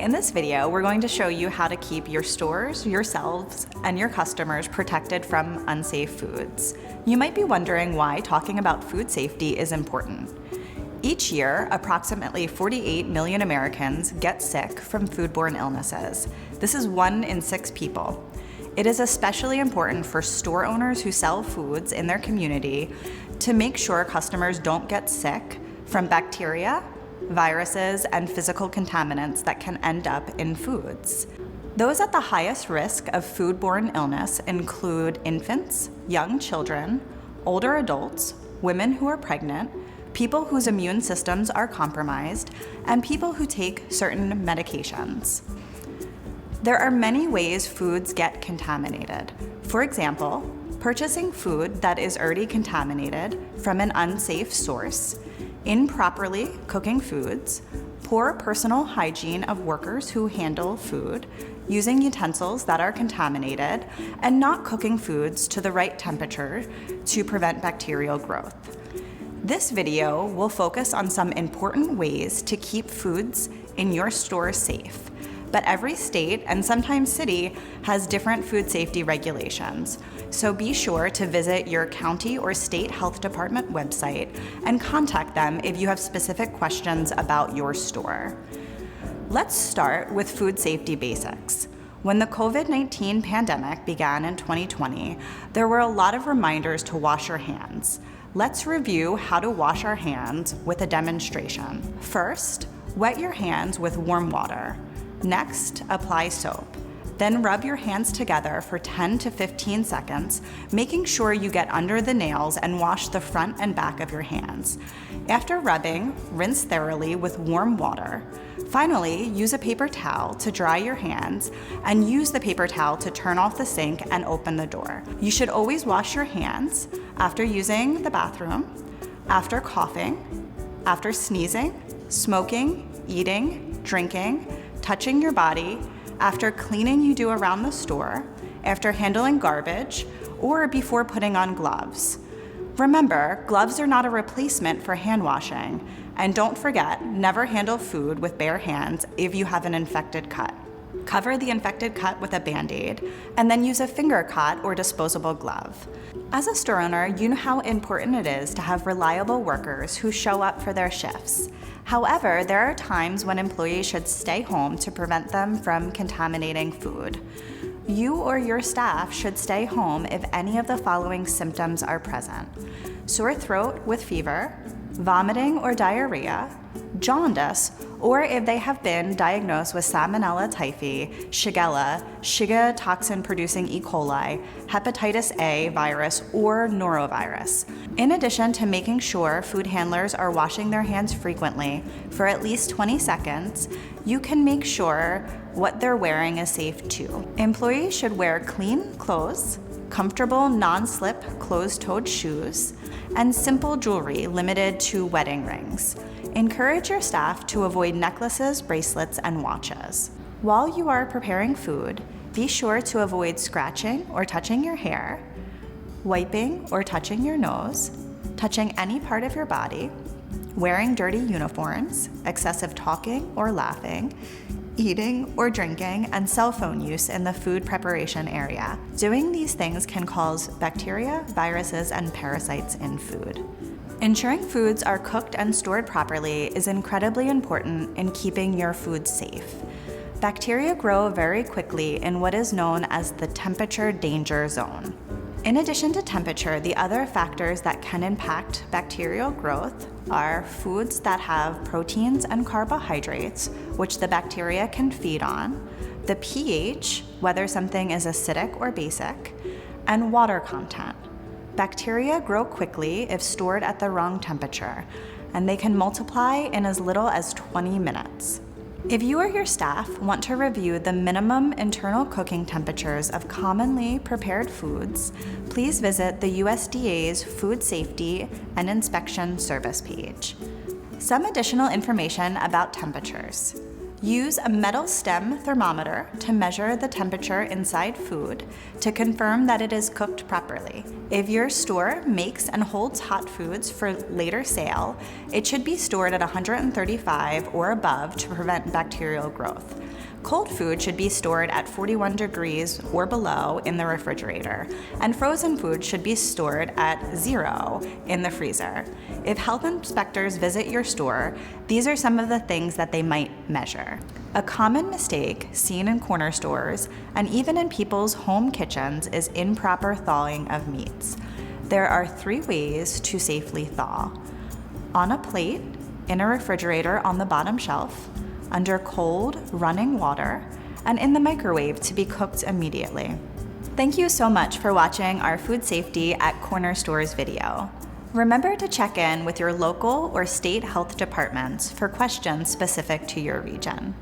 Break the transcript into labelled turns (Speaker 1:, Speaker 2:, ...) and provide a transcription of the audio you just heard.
Speaker 1: in this video, we're going to show you how to keep your stores, yourselves, and your customers protected from unsafe foods. You might be wondering why talking about food safety is important. Each year, approximately 48 million Americans get sick from foodborne illnesses. This is 1 in 6 people. It is especially important for store owners who sell foods in their community to make sure customers don't get sick from bacteria, viruses, and physical contaminants that can end up in foods. Those at the highest risk of foodborne illness include infants, young children, older adults, women who are pregnant, people whose immune systems are compromised, and people who take certain medications. There are many ways foods get contaminated. For example, purchasing food that is already contaminated from an unsafe source, improperly cooking foods, poor personal hygiene of workers who handle food, using utensils that are contaminated, and not cooking foods to the right temperature to prevent bacterial growth. This video will focus on some important ways to keep foods in your store safe. But every state and sometimes city has different food safety regulations. So be sure to visit your county or state health department website and contact them if you have specific questions about your store. Let's start with food safety basics. When the COVID-19 pandemic began in 2020, there were a lot of reminders to wash your hands. Let's review how to wash our hands with a demonstration. First, wet your hands with warm water. Next, apply soap. Then rub your hands together for 10 to 15 seconds, making sure you get under the nails and wash the front and back of your hands. After rubbing, rinse thoroughly with warm water. Finally, use a paper towel to dry your hands and use the paper towel to turn off the sink and open the door. You should always wash your hands after using the bathroom, after coughing, after sneezing, smoking, eating, drinking, touching your body, after cleaning you do around the store, after handling garbage, or before putting on gloves. Remember, gloves are not a replacement for hand washing. And don't forget, never handle food with bare hands if you have an infected cut. Cover the infected cut with a Band-Aid, and then use a finger cut or disposable glove. As a store owner, you know how important it is to have reliable workers who show up for their shifts. However, there are times when employees should stay home to prevent them from contaminating food. You or your staff should stay home if any of the following symptoms are present: sore throat with fever, vomiting or diarrhea, jaundice, or if they have been diagnosed with Salmonella typhi, Shigella, Shiga toxin-producing E. coli, hepatitis A virus, or norovirus. In addition to making sure food handlers are washing their hands frequently for at least 20 seconds, you can make sure what they're wearing is safe too. Employees should wear clean clothes, comfortable non-slip closed-toed shoes, and simple jewelry limited to wedding rings. Encourage your staff to avoid necklaces, bracelets, and watches. While you are preparing food, be sure to avoid scratching or touching your hair, wiping or touching your nose, touching any part of your body, wearing dirty uniforms, excessive talking or laughing, eating or drinking, and cell phone use in the food preparation area. Doing these things can cause bacteria, viruses, and parasites in food. Ensuring foods are cooked and stored properly is incredibly important in keeping your food safe. Bacteria grow very quickly in what is known as the temperature danger zone. In addition to temperature, the other factors that can impact bacterial growth are foods that have proteins and carbohydrates, which the bacteria can feed on, the pH, whether something is acidic or basic, and water content. Bacteria grow quickly if stored at the wrong temperature, and they can multiply in as little as 20 minutes. If you or your staff want to review the minimum internal cooking temperatures of commonly prepared foods, please visit the USDA's Food Safety and Inspection Service page. Some additional information about temperatures. Use a metal stem thermometer to measure the temperature inside food to confirm that it is cooked properly. If your store makes and holds hot foods for later sale, it should be stored at 135 or above to prevent bacterial growth. Cold food should be stored at 41 degrees or below in the refrigerator, and frozen food should be stored at 0 in the freezer. If health inspectors visit your store, these are some of the things that they might measure. A common mistake seen in corner stores and even in people's home kitchens is improper thawing of meats. There are 3 ways to safely thaw: on a plate, in a refrigerator on the bottom shelf, under cold, running water, and in the microwave to be cooked immediately. Thank you so much for watching our food safety at corner stores video. Remember to check in with your local or state health departments for questions specific to your region.